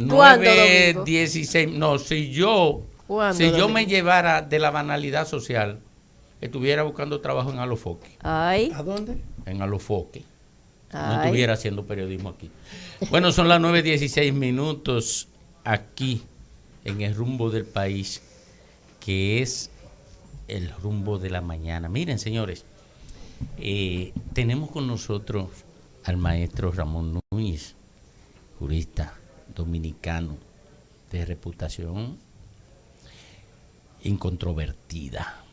¿Cuándo, Domingo? 9:16. No, si yo me llevara de la banalidad social, estuviera buscando trabajo en Alofoque. Ay. ¿A dónde? En Alofoque. No Ay. estuviera haciendo periodismo aquí. Bueno, son las 9:16 aquí, en el rumbo del país, que es el rumbo de la mañana. Miren, señores, tenemos con nosotros al maestro Ramón Núñez, jurista dominicano de reputación incontrovertida.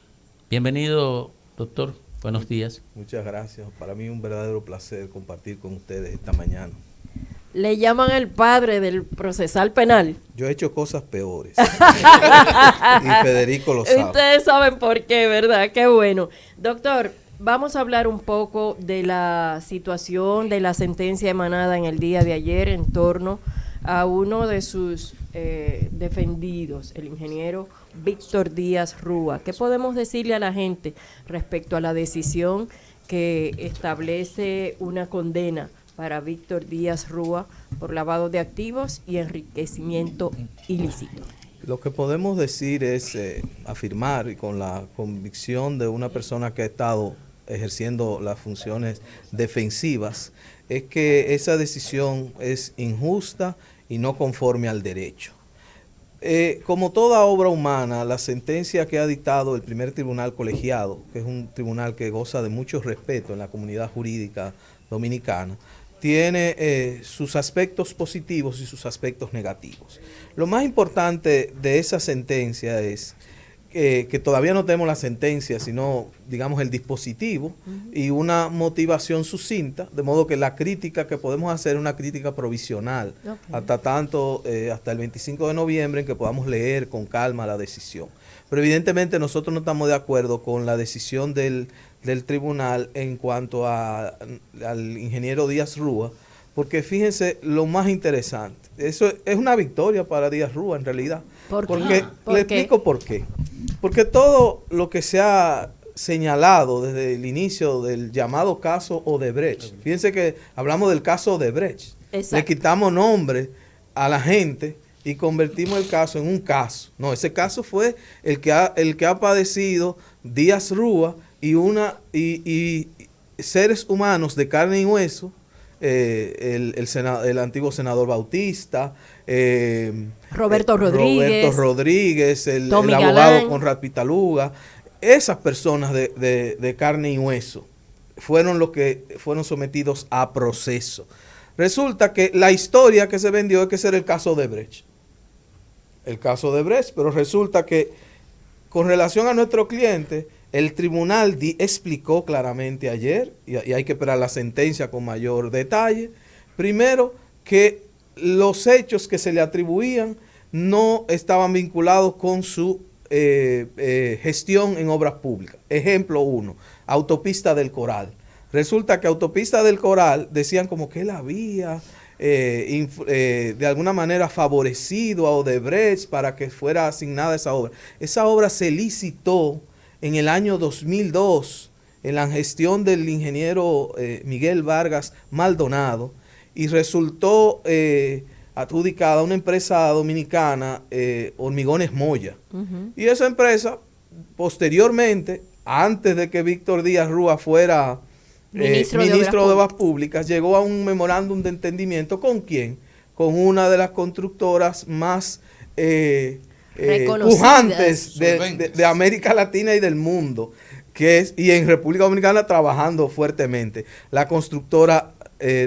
Bienvenido, doctor. Buenos días. Muchas gracias. Para mí es un verdadero placer compartir con ustedes esta mañana. Le llaman el padre del procesal penal. Yo he hecho cosas peores. Y Federico lo sabe. Ustedes saben por qué, ¿verdad? Qué bueno. Doctor, vamos a hablar un poco de la situación de la sentencia emanada en el día de ayer en torno a uno de sus defendidos, el ingeniero Víctor Díaz Rúa. ¿Qué podemos decirle a la gente respecto a la decisión que establece una condena para Víctor Díaz Rúa por lavado de activos y enriquecimiento ilícito? Lo que podemos decir es afirmar, y con la convicción de una persona que ha estado ejerciendo las funciones defensivas, es que esa decisión es injusta y no conforme al derecho. Como toda obra humana, la sentencia que ha dictado el primer tribunal colegiado, que es un tribunal que goza de mucho respeto en la comunidad jurídica dominicana, tiene sus aspectos positivos y sus aspectos negativos. Lo más importante de esa sentencia es que todavía no tenemos la sentencia, sino, digamos, el dispositivo y una motivación sucinta, de modo que la crítica que podemos hacer es una crítica provisional, hasta el 25 de noviembre, en que podamos leer con calma la decisión. Pero evidentemente nosotros no estamos de acuerdo con la decisión del tribunal en cuanto al ingeniero Díaz Rúa, porque fíjense lo más interesante, eso es una victoria para Díaz Rúa en realidad. ¿Por qué? Le explico por qué. Porque todo lo que se ha señalado desde el inicio del llamado caso Odebrecht, fíjense que hablamos del caso Odebrecht, le quitamos nombre a la gente y convertimos el caso en un caso. No, ese caso fue el que ha padecido Díaz Rúa y seres humanos de carne y hueso, el antiguo senador Bautista, Roberto Rodríguez, el abogado Conrad Pitaluga, esas personas de carne y hueso fueron los que fueron sometidos a proceso. Resulta que la historia que se vendió es que ese era el caso de Brecht. El caso de Brecht, pero resulta que con relación a nuestro cliente, el tribunal explicó claramente ayer, y hay que esperar la sentencia con mayor detalle, primero que los hechos que se le atribuían no estaban vinculados con su gestión en obras públicas. Ejemplo 1, Autopista del Coral. Resulta que Autopista del Coral decían como que él había de alguna manera favorecido a Odebrecht para que fuera asignada esa obra. Esa obra se licitó en el año 2002 en la gestión del ingeniero Miguel Vargas Maldonado y resultó adjudicada a una empresa dominicana, Hormigones Moya. Y esa empresa, posteriormente, antes de que Víctor Díaz Rúa fuera ministro de Obras Públicas, llegó a un memorándum de entendimiento. ¿Con quién? Con una de las constructoras más pujantes de América Latina y del mundo, y en República Dominicana trabajando fuertemente, la constructora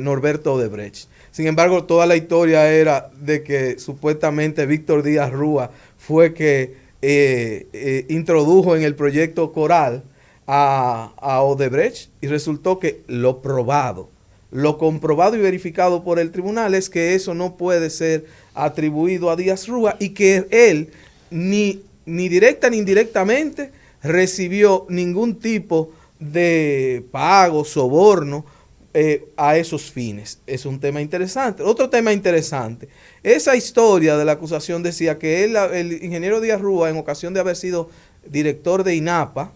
Norberto Odebrecht. Sin embargo, toda la historia era de que supuestamente Víctor Díaz Rúa fue que introdujo en el proyecto Coral a Odebrecht, y resultó que lo comprobado y verificado por el tribunal es que eso no puede ser atribuido a Díaz Rúa y que él ni directa ni indirectamente recibió ningún tipo de pago, soborno a esos fines. Es un tema interesante. Otro tema interesante, esa historia de la acusación decía que el ingeniero Díaz Rúa, en ocasión de haber sido director de INAPA,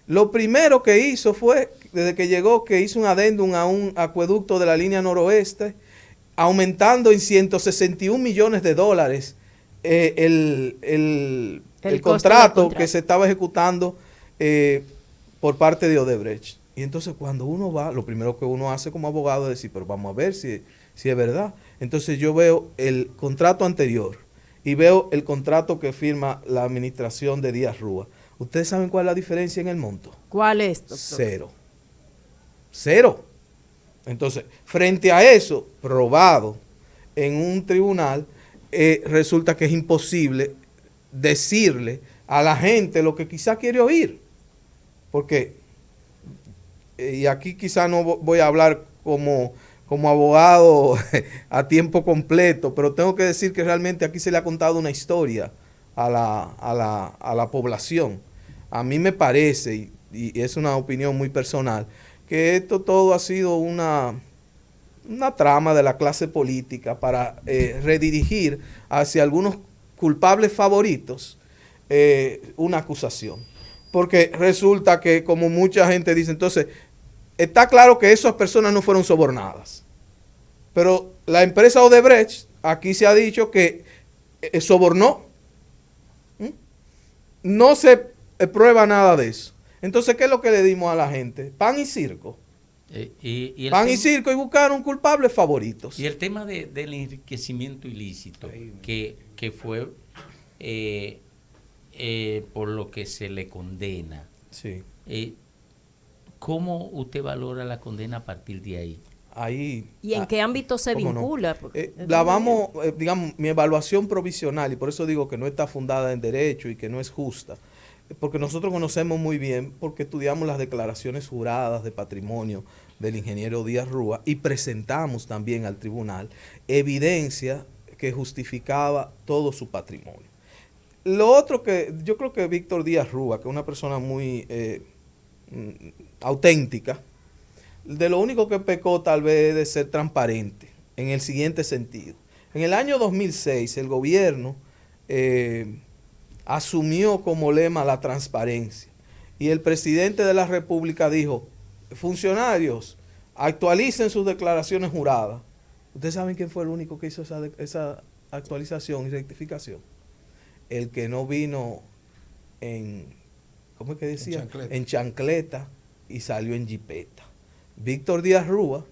lo primero que hizo fue, desde que llegó, que hizo un adendum a un acueducto de la línea noroeste, aumentando en 161 millones de dólares el contrato que se estaba ejecutando por parte de Odebrecht. Y entonces cuando uno va, lo primero que uno hace como abogado es decir, pero vamos a ver si es verdad. Entonces yo veo el contrato anterior y veo el contrato que firma la administración de Díaz Rúa. ¿Ustedes saben cuál es la diferencia en el monto? ¿Cuál es, doctor? Cero. Cero. Entonces, frente a eso, probado en un tribunal, resulta que es imposible decirle a la gente lo que quizá quiere oír. Porque, y aquí quizá no voy a hablar como abogado a tiempo completo, pero tengo que decir que realmente aquí se le ha contado una historia a la población. A mí me parece, y es una opinión muy personal, que esto todo ha sido una trama de la clase política para redirigir hacia algunos culpables favoritos una acusación. Porque resulta que, como mucha gente dice, entonces, está claro que esas personas no fueron sobornadas. Pero la empresa Odebrecht, aquí se ha dicho que sobornó. No se prueba nada de eso. Entonces, ¿qué es lo que le dimos a la gente? Pan y circo. Pan y circo y buscaron culpables favoritos. Y el tema del enriquecimiento ilícito, que fue por lo que se le condena. Sí. ¿Cómo usted valora la condena a partir de ahí? ¿Y en qué ámbito se vincula? No? Digamos, mi evaluación provisional, y por eso digo que no está fundada en derecho y que no es justa, porque nosotros conocemos muy bien, porque estudiamos las declaraciones juradas de patrimonio del ingeniero Díaz Rúa y presentamos también al tribunal evidencia que justificaba todo su patrimonio. Lo otro que yo creo que Víctor Díaz Rúa, que es una persona muy auténtica, de lo único que pecó tal vez es de ser transparente en el siguiente sentido. En el año 2006 el gobierno asumió como lema la transparencia y el presidente de la República dijo: funcionarios, actualicen sus declaraciones juradas. ¿Ustedes saben quién fue el único que hizo esa actualización y rectificación? El que no vino ¿cómo es que decía? En chancleta y salió en jipeta. Víctor Díaz Rúa,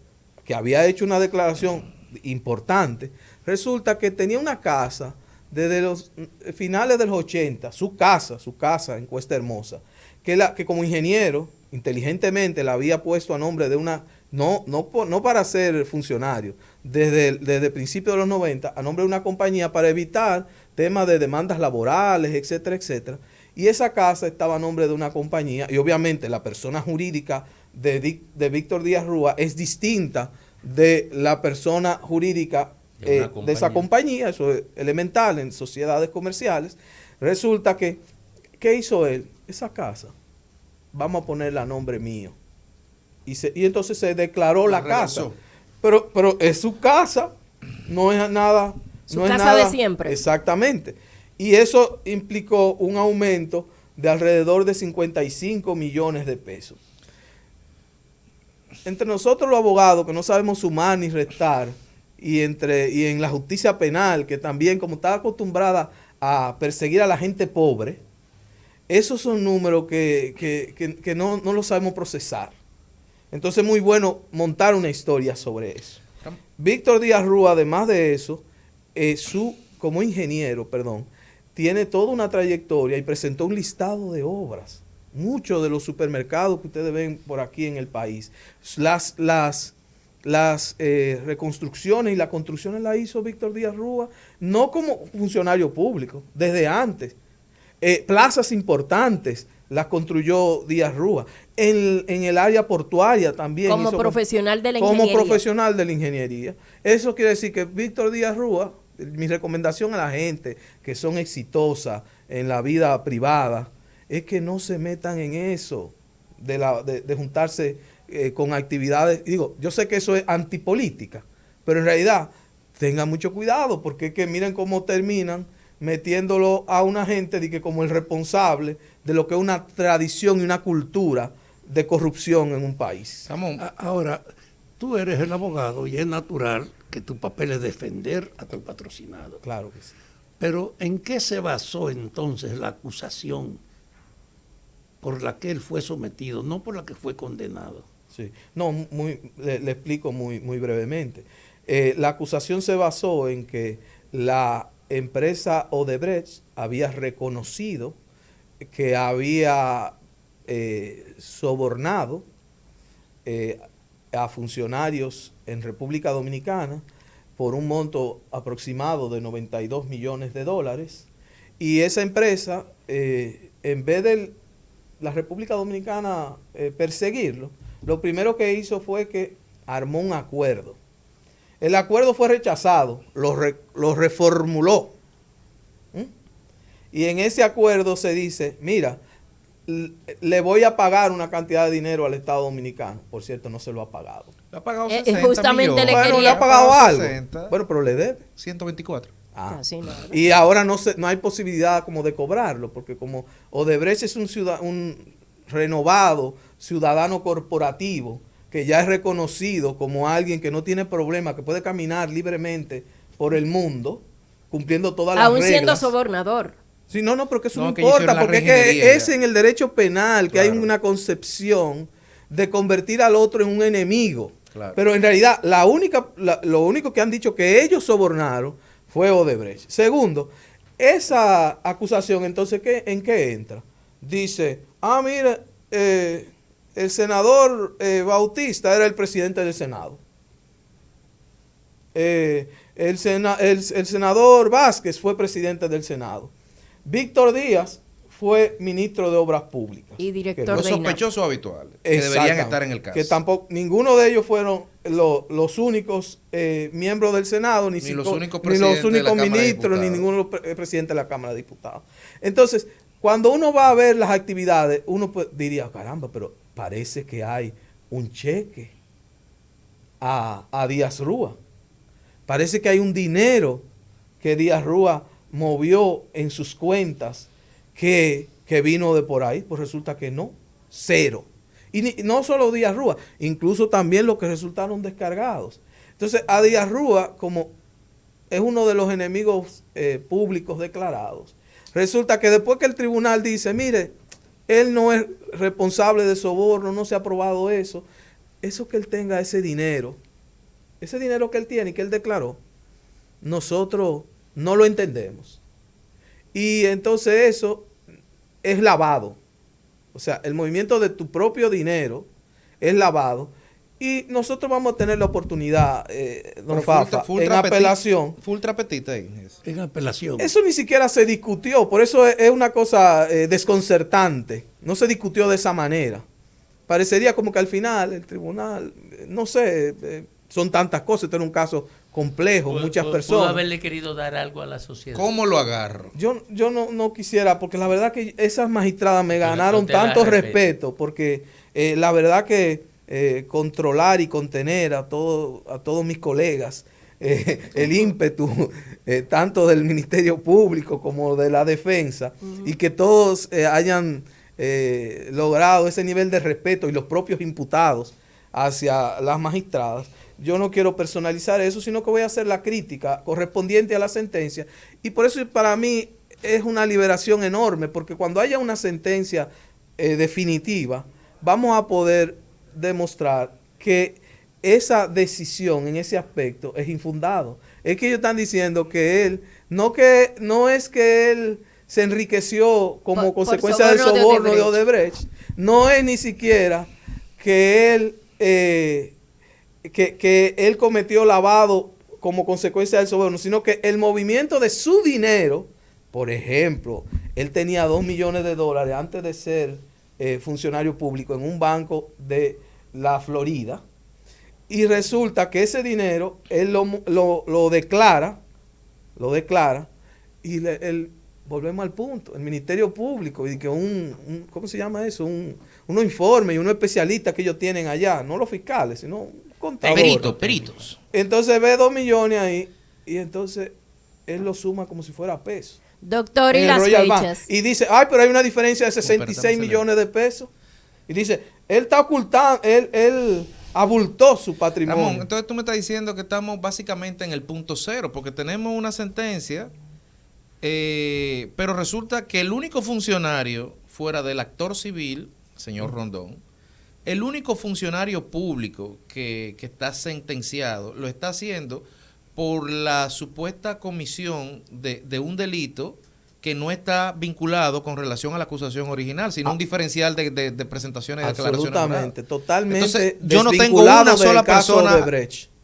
que había hecho una declaración importante, resulta que tenía una casa desde los finales de los 80, su casa en Cuesta Hermosa, que como ingeniero, inteligentemente la había puesto a nombre de una, no para ser funcionario, desde principios de los 90, a nombre de una compañía para evitar temas de demandas laborales, etcétera, etcétera. Y esa casa estaba a nombre de una compañía, y obviamente la persona jurídica de Víctor Díaz Rúa es distinta de la persona jurídica de esa compañía. Eso es elemental en sociedades comerciales. Resulta que, ¿qué hizo él? Esa casa, vamos a ponerla a nombre mío. Y entonces se declaró la casa. Pero es su casa, no es nada. Su casa de siempre. Exactamente. Y eso implicó un aumento de alrededor de 55 millones de pesos. Entre nosotros los abogados que no sabemos sumar ni restar, y en la justicia penal, que también como está acostumbrada a perseguir a la gente pobre, esos son números que no lo sabemos procesar. Entonces es muy bueno montar una historia sobre eso. Víctor Díaz Rúa, además de eso, como ingeniero, tiene toda una trayectoria y presentó un listado de obras. Muchos de los supermercados que ustedes ven por aquí en el país, las reconstrucciones y las construcciones las hizo Víctor Díaz Rúa, no como funcionario público, desde antes. Plazas importantes las construyó Díaz Rúa. En el área portuaria también. Como profesional de la ingeniería. Como profesional de la ingeniería. Eso quiere decir que Víctor Díaz Rúa, mi recomendación a la gente que son exitosas en la vida privada, es que no se metan en eso de juntarse con actividades. Digo, yo sé que eso es antipolítica, pero en realidad tengan mucho cuidado, porque es que miren cómo terminan metiéndolo a una gente de que como el responsable de lo que es una tradición y una cultura de corrupción en un país. Ramón, ahora, tú eres el abogado y es natural que tu papel es defender a tu patrocinado. Claro que sí. Pero ¿en qué se basó entonces la acusación por la que él fue sometido, no por la que fue condenado? Sí. No, le explico muy brevemente. La acusación se basó en que la empresa Odebrecht había reconocido que había sobornado a funcionarios en República Dominicana por un monto aproximado de 92 millones de dólares, y esa empresa, en vez de la República Dominicana perseguirlo, lo primero que hizo fue que armó un acuerdo. El acuerdo fue rechazado, lo reformuló. Y en ese acuerdo se dice, mira, le voy a pagar una cantidad de dinero al Estado Dominicano. Por cierto, no se lo ha pagado. Le ha pagado 60 justamente millones. Bueno, le ha pagado algo. 60. Bueno, pero le debe. 124. Casi nada. Y ahora no hay posibilidad como de cobrarlo, porque como Odebrecht es un renovado ciudadano corporativo, que ya es reconocido como alguien que no tiene problema, que puede caminar libremente por el mundo, cumpliendo todas las reglas. Aún siendo sobornador. Sí, no, pero que eso no que importa, hicieron la porque regenería es ya. en el derecho penal que Claro. hay una concepción de convertir al otro en un enemigo. Claro. Pero en realidad lo único que han dicho que ellos sobornaron fue Odebrecht. Segundo, esa acusación, entonces, ¿en qué entra? Dice, mira, el senador Bautista era el presidente del Senado. El senador Vázquez fue presidente del Senado. Víctor Díaz fue ministro de Obras Públicas. Y director Los de INAP. sospechosos habituales que deberían Exactamente. estar en el caso. Que tampoco, ninguno de ellos fueron los únicos miembros del Senado, Ni los únicos ni los presidentes de la únicos Cámara de ministros, ni Diputados. ninguno de los presidentes de la Cámara de Diputados. Entonces, cuando uno va a ver las actividades, uno diría, caramba, pero parece que hay un cheque a Díaz Rúa. Parece que hay un dinero que Díaz Rúa movió en sus cuentas que vino de por ahí. Pues resulta que no, cero. Y no solo Díaz Rúa, incluso también los que resultaron descargados. Entonces, a Díaz Rúa, como es uno de los enemigos públicos declarados, resulta que después que el tribunal dice, mire, él no es responsable de soborno, no se ha probado eso que él tenga ese dinero que él tiene y que él declaró, nosotros no lo entendemos. Y entonces eso es lavado. O sea, el movimiento de tu propio dinero es lavado. Y nosotros vamos a tener la oportunidad, don Fafa, en apelación. Full trapetita ahí. En apelación. Eso ni siquiera se discutió, por eso es una cosa desconcertante. No se discutió de esa manera. Parecería como que al final el tribunal, no sé, son tantas cosas, este era un caso complejo, muchas personas. Pudo haberle querido dar algo a la sociedad. ¿Cómo lo agarro? Yo no quisiera, porque la verdad que esas magistradas me ganaron usted la tanto respeta. respeto, porque la verdad que controlar y contener a todos mis colegas, el ímpetu tanto del Ministerio Público como de la defensa, y que todos hayan logrado ese nivel de respeto, y los propios imputados hacia las magistradas. Yo no quiero personalizar eso, sino que voy a hacer la crítica correspondiente a la sentencia. Y por eso para mí es una liberación enorme, porque cuando haya una sentencia definitiva, vamos a poder demostrar que esa decisión en ese aspecto es infundado. Es que ellos están diciendo que él, no es que él se enriqueció como consecuencia del soborno de Odebrecht, no es ni siquiera que él que él cometió lavado como consecuencia del soborno, sino que el movimiento de su dinero, por ejemplo, él tenía 2 millones de dólares antes de ser funcionario público en un banco de la Florida, y resulta que ese dinero él lo declara, y volvemos al punto, el Ministerio Público, y que ¿cómo se llama eso? Unos informes y unos especialistas que ellos tienen allá, no los fiscales, sino un contador. Peritos. Entonces ve 2 millones ahí, y entonces él lo suma como si fuera peso. Doctor, y en el las Royal Bank. fechas. Y dice, pero hay una diferencia de 66 millones de pesos. Y dice, él está ocultando, él abultó su patrimonio. Ramón, entonces tú me estás diciendo que estamos básicamente en el punto cero, porque tenemos una sentencia, pero resulta que el único funcionario, fuera del actor civil, señor Rondón, el único funcionario público que está sentenciado, lo está haciendo por la supuesta comisión de un delito que no está vinculado con relación a la acusación original, sino un diferencial de presentaciones de declaraciones. Absolutamente, totalmente. Entonces, yo no tengo una sola persona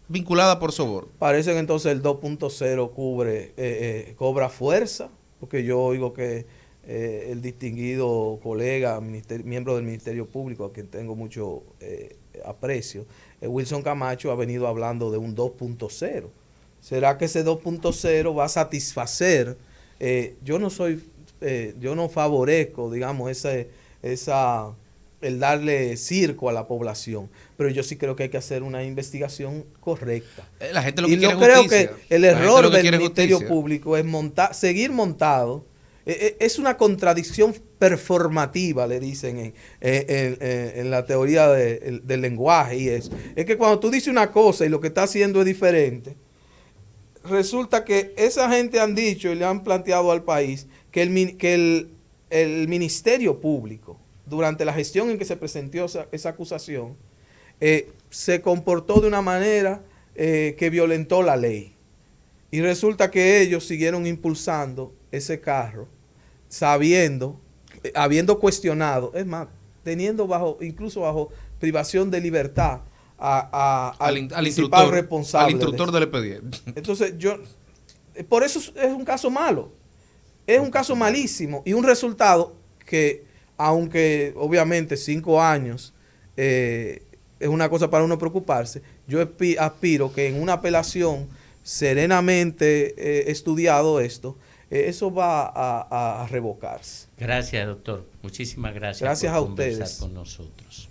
vinculada por soborno. Parece que entonces el 2.0 cobra fuerza, porque yo oigo que el distinguido colega, miembro del Ministerio Público, a quien tengo mucho aprecio, Wilson Camacho, ha venido hablando de un 2.0. ¿Será que ese 2.0 va a satisfacer? Yo no favorezco, digamos, el darle circo a la población, pero yo sí creo que hay que hacer una investigación correcta. La gente lo que y quiere no creo justicia. que el error del quiere Ministerio justicia. Público es seguir montado. Es una contradicción performativa, le dicen en la teoría del lenguaje, y es que cuando tú dices una cosa y lo que está haciendo es diferente, resulta que esa gente han dicho y le han planteado al país que el Ministerio Público, durante la gestión en que se presentó esa acusación, se comportó de una manera que violentó la ley. Y resulta que ellos siguieron impulsando ese carro, habiendo cuestionado, es más, teniendo incluso bajo privación de libertad al principal responsable. Al instructor del expediente. Entonces, por eso es un caso malo. Es un caso malísimo y un resultado que, aunque obviamente 5 años es una cosa para uno preocuparse, yo aspiro que en una apelación serenamente estudiado esto, eso va a revocarse. Gracias, doctor. Muchísimas gracias Gracias por a conversar ustedes con nosotros.